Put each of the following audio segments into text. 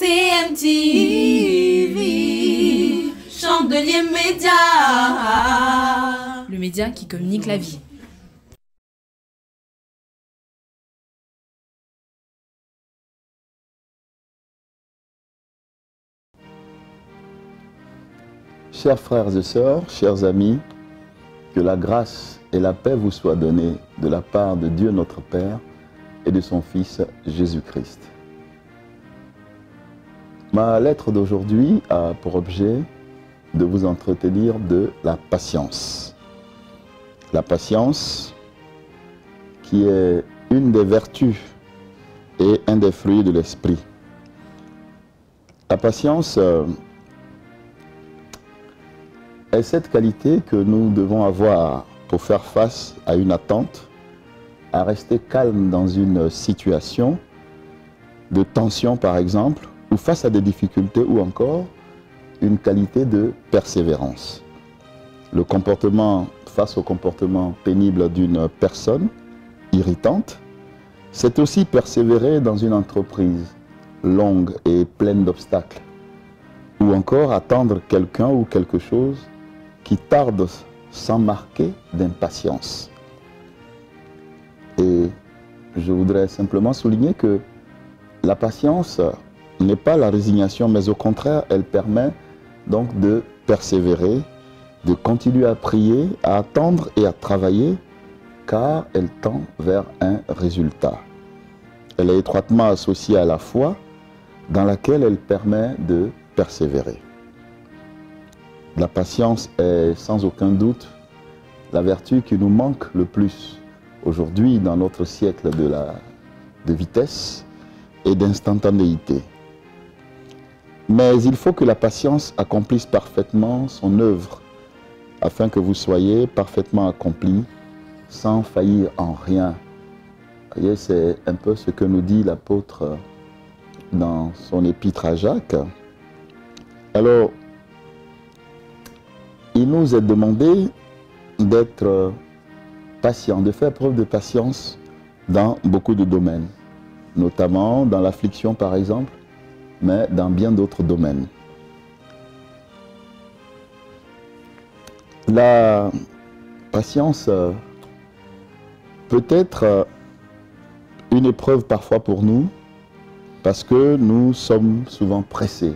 CMTV, Chandelier Média, le média qui communique la vie. Chers frères et sœurs, chers amis, que la grâce et la paix vous soient données de la part de Dieu notre Père et de son Fils Jésus-Christ. Ma lettre d'aujourd'hui a pour objet de vous entretenir de la patience. La patience qui est une des vertus et un des fruits de l'esprit. La patience est cette qualité que nous devons avoir pour faire face à une attente, à rester calme dans une situation de tension par exemple, ou face à des difficultés, ou encore une qualité de persévérance. Le comportement face au comportement pénible d'une personne irritante, c'est aussi persévérer dans une entreprise longue et pleine d'obstacles, ou encore attendre quelqu'un ou quelque chose qui tarde sans marquer d'impatience. Et je voudrais simplement souligner que la patience n'est pas la résignation, mais au contraire, elle permet donc de persévérer, de continuer à prier, à attendre et à travailler, car elle tend vers un résultat. Elle est étroitement associée à la foi, dans laquelle elle permet de persévérer. La patience est sans aucun doute la vertu qui nous manque le plus aujourd'hui dans notre siècle de vitesse et d'instantanéité. Mais il faut que la patience accomplisse parfaitement son œuvre afin que vous soyez parfaitement accomplis sans faillir en rien. Vous voyez, c'est un peu ce que nous dit l'apôtre dans son épître à Jacques. Alors, il nous est demandé d'être patient, de faire preuve de patience dans beaucoup de domaines, notamment dans l'affliction par exemple, mais dans bien d'autres domaines. La patience peut être une épreuve parfois pour nous, parce que nous sommes souvent pressés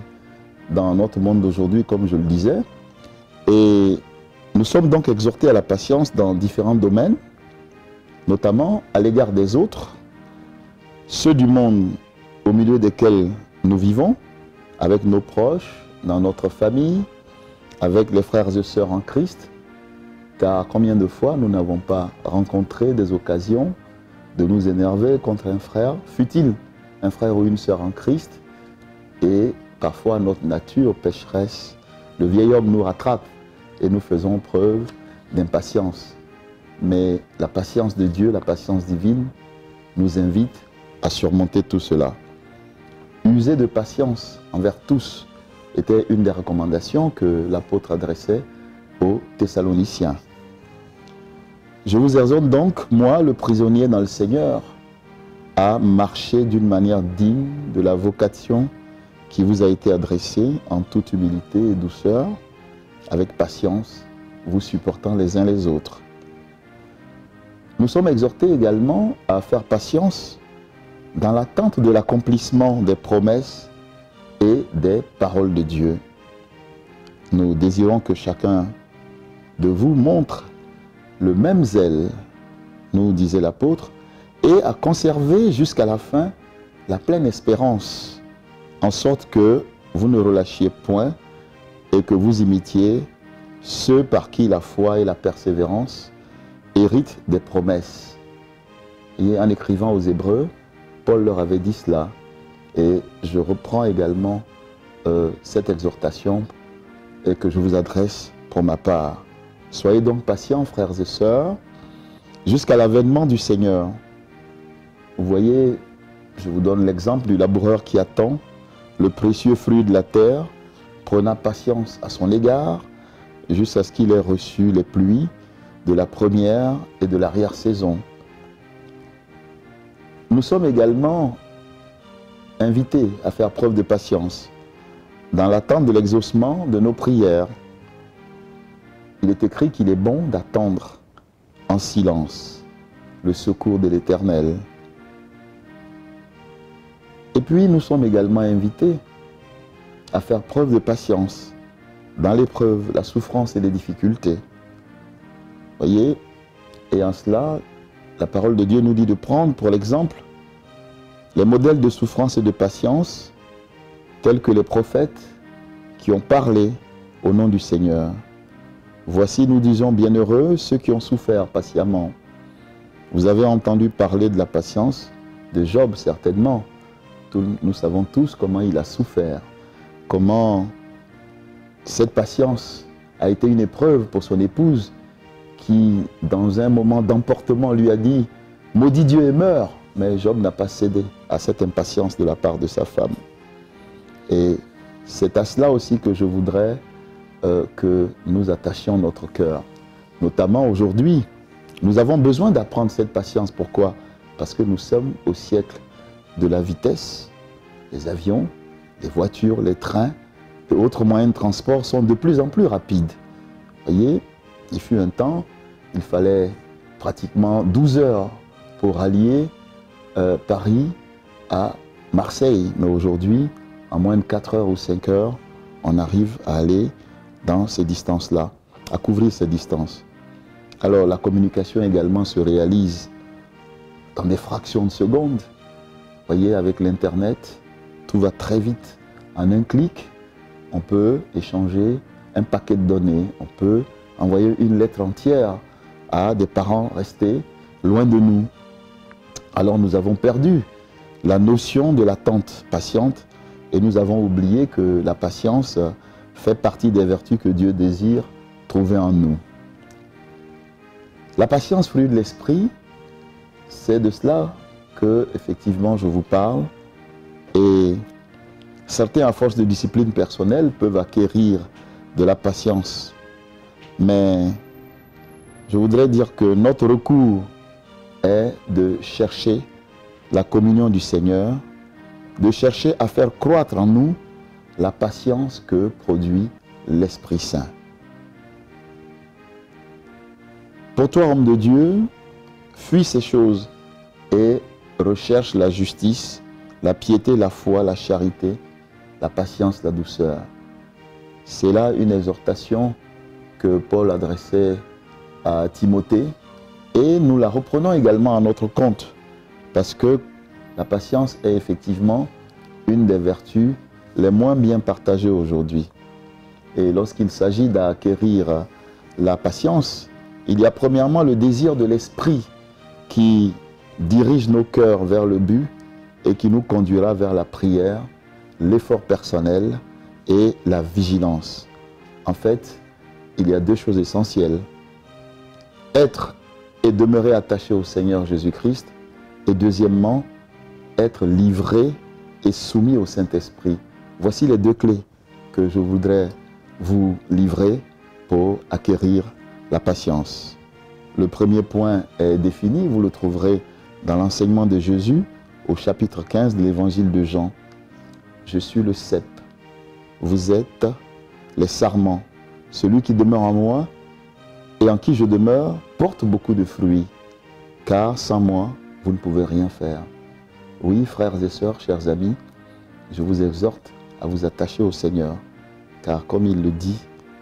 dans notre monde d'aujourd'hui, comme je le disais, et nous sommes donc exhortés à la patience dans différents domaines, notamment à l'égard des autres, ceux du monde au milieu desquels nous vivons, avec nos proches, dans notre famille, avec les frères et sœurs en Christ, car combien de fois nous n'avons pas rencontré des occasions de nous énerver contre un frère, fût-il un frère ou une sœur en Christ, et parfois notre nature pécheresse, le vieil homme nous rattrape et nous faisons preuve d'impatience. Mais la patience de Dieu, la patience divine, nous invite à surmonter tout cela. User de patience envers tous était une des recommandations que l'apôtre adressait aux Thessaloniciens. Je vous exhorte donc, moi, le prisonnier dans le Seigneur, à marcher d'une manière digne de la vocation qui vous a été adressée en toute humilité et douceur, avec patience, vous supportant les uns les autres. Nous sommes exhortés également à faire patience dans l'attente de l'accomplissement des promesses et des paroles de Dieu. Nous désirons que chacun de vous montre le même zèle, nous disait l'apôtre, et à conserver jusqu'à la fin la pleine espérance, en sorte que vous ne relâchiez point et que vous imitiez ceux par qui la foi et la persévérance héritent des promesses. Et en écrivant aux Hébreux, Paul leur avait dit cela, et je reprends également cette exhortation et que je vous adresse pour ma part. Soyez donc patients, frères et sœurs, jusqu'à l'avènement du Seigneur. Vous voyez, je vous donne l'exemple du laboureur qui attend le précieux fruit de la terre, prenant patience à son égard, jusqu'à ce qu'il ait reçu les pluies de la première et de l'arrière-saison. Nous sommes également invités à faire preuve de patience dans l'attente de l'exaucement de nos prières. Il est écrit qu'il est bon d'attendre en silence le secours de l'Éternel. Et puis nous sommes également invités à faire preuve de patience dans l'épreuve, la souffrance et les difficultés. Voyez, et en cela, la parole de Dieu nous dit de prendre pour l'exemple les modèles de souffrance et de patience tels que les prophètes qui ont parlé au nom du Seigneur. Voici, nous disons, bienheureux ceux qui ont souffert patiemment. Vous avez entendu parler de la patience de Job, certainement. Nous savons tous comment il a souffert, comment cette patience a été une épreuve pour son épouse qui, dans un moment d'emportement, lui a dit « Maudit Dieu et meurs !» Mais Job n'a pas cédé à cette impatience de la part de sa femme. Et c'est à cela aussi que je voudrais que nous attachions notre cœur. Notamment aujourd'hui, nous avons besoin d'apprendre cette patience. Pourquoi? Parce que nous sommes au siècle de la vitesse. Les avions, les voitures, les trains et autres moyens de transport sont de plus en plus rapides. Vous voyez, il fut un temps, il fallait pratiquement 12 heures pour allier Paris à Marseille. Mais aujourd'hui, en moins de 4 heures ou 5 heures, on arrive à aller dans ces distances-là, à couvrir ces distances. Alors la communication également se réalise dans des fractions de secondes. Vous voyez, avec l'Internet, tout va très vite. En un clic, on peut échanger un paquet de données. On peut envoyer une lettre entière à des parents restés loin de nous. Alors nous avons perdu la notion de l'attente patiente et nous avons oublié que la patience fait partie des vertus que Dieu désire trouver en nous. La patience, fruit de l'esprit, c'est de cela que, effectivement, je vous parle. Et certains, à force de discipline personnelle, peuvent acquérir de la patience. Mais je voudrais dire que notre recours est de chercher la communion du Seigneur, de chercher à faire croître en nous la patience que produit l'Esprit Saint. Pour toi, homme de Dieu, fuis ces choses et recherche la justice, la piété, la foi, la charité, la patience, la douceur. C'est là une exhortation que Paul adressait à Timothée et nous la reprenons également à notre compte parce que la patience est effectivement une des vertus les moins bien partagées aujourd'hui. Et lorsqu'il s'agit d'acquérir la patience, il y a premièrement le désir de l'esprit qui dirige nos cœurs vers le but et qui nous conduira vers la prière, l'effort personnel et la vigilance. En fait, il y a deux choses essentielles. Être et demeurer attaché au Seigneur Jésus-Christ et deuxièmement, être livré et soumis au Saint-Esprit. Voici les deux clés que je voudrais vous livrer pour acquérir la patience. Le premier point est défini, vous le trouverez dans l'enseignement de Jésus au chapitre 15 de l'évangile de Jean. Je suis le cep, vous êtes les sarments. Celui qui demeure en moi et en qui je demeure porte beaucoup de fruits, car sans moi, vous ne pouvez rien faire. Oui, frères et sœurs, chers amis, je vous exhorte à vous attacher au Seigneur, car comme il le dit,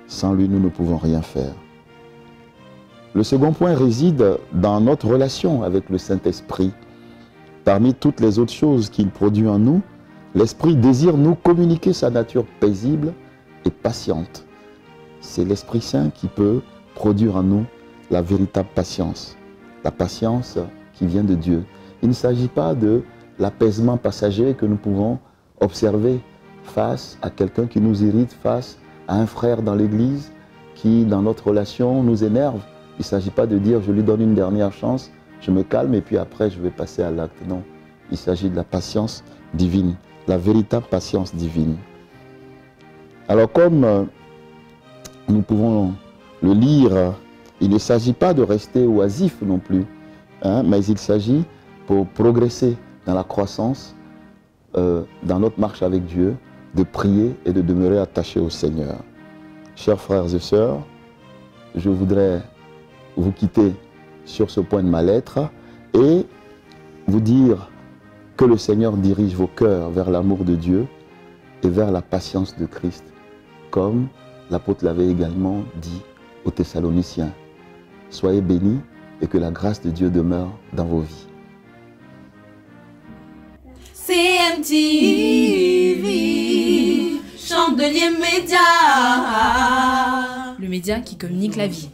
sans lui, nous ne pouvons rien faire. Le second point réside dans notre relation avec le Saint-Esprit. Parmi toutes les autres choses qu'il produit en nous, l'Esprit désire nous communiquer sa nature paisible et patiente. C'est l'Esprit Saint qui peut produire en nous la véritable patience. La patience qui vient de Dieu. Il ne s'agit pas de l'apaisement passager que nous pouvons observer face à quelqu'un qui nous irrite, face à un frère dans l'église qui, dans notre relation, nous énerve. Il ne s'agit pas de dire je lui donne une dernière chance, je me calme et puis après je vais passer à l'acte. Non, il s'agit de la patience divine, la véritable patience divine. Alors comme nous pouvons le lire, il ne s'agit pas de rester oisif non plus, mais il s'agit pour progresser dans la croissance, dans notre marche avec Dieu, de prier et de demeurer attachés au Seigneur. Chers frères et sœurs, je voudrais vous quitter sur ce point de ma lettre et vous dire que le Seigneur dirige vos cœurs vers l'amour de Dieu et vers la patience de Christ, comme l'apôtre l'avait également dit aux Thessaloniciens. Soyez bénis et que la grâce de Dieu demeure dans vos vies. CMTV, Chandelier Média. Le média qui communique la vie.